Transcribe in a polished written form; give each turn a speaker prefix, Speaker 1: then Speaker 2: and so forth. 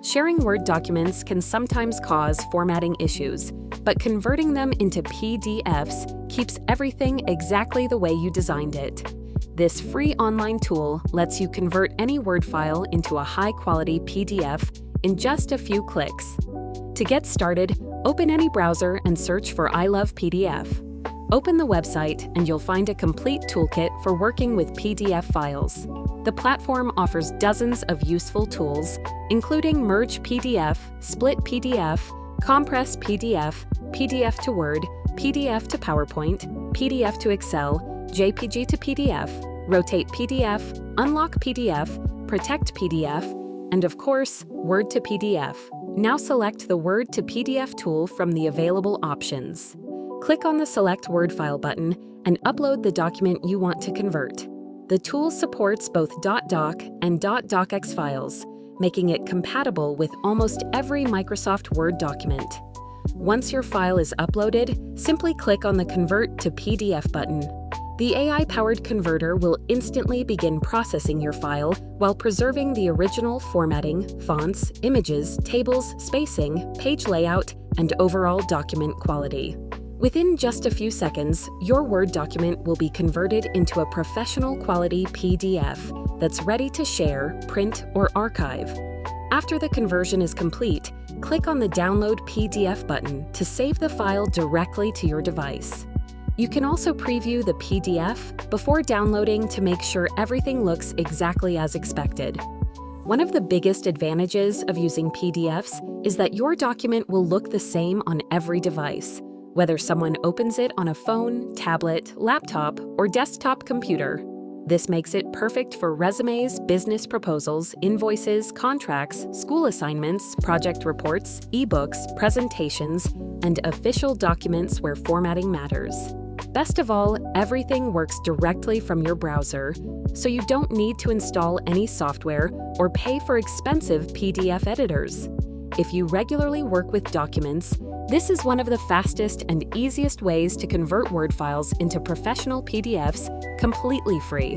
Speaker 1: Sharing Word documents can sometimes cause formatting issues, but converting them into PDFs keeps everything exactly the way you designed it. This free online tool lets you convert any Word file into a high-quality PDF in just a few clicks. To get started, open any browser and search for I Love PDF. Open the website and you'll find a complete toolkit for working with PDF files. The platform offers dozens of useful tools, including Merge PDF, Split PDF, Compress PDF, PDF to Word, PDF to PowerPoint, PDF to Excel, JPG to PDF, Rotate PDF, Unlock PDF, Protect PDF, and of course, Word to PDF. Now select the Word to PDF tool from the available options. Click on the Select Word File button and upload the document you want to convert. The tool supports both .doc and .docx files, making it compatible with almost every Microsoft Word document. Once your file is uploaded, simply click on the Convert to PDF button. The AI-powered converter will instantly begin processing your file while preserving the original formatting, fonts, images, tables, spacing, page layout, and overall document quality. Within just a few seconds, your Word document will be converted into a professional-quality PDF that's ready to share, print, or archive. After the conversion is complete, click on the Download PDF button to save the file directly to your device. You can also preview the PDF before downloading to make sure everything looks exactly as expected. One of the biggest advantages of using PDFs is that your document will look the same on every device, whether someone opens it on a phone, tablet, laptop, or desktop computer. This makes it perfect for resumes, business proposals, invoices, contracts, school assignments, project reports, ebooks, presentations, and official documents where formatting matters. Best of all, everything works directly from your browser, so you don't need to install any software or pay for expensive PDF editors. If you regularly work with documents, this is one of the fastest and easiest ways to convert Word files into professional PDFs completely free.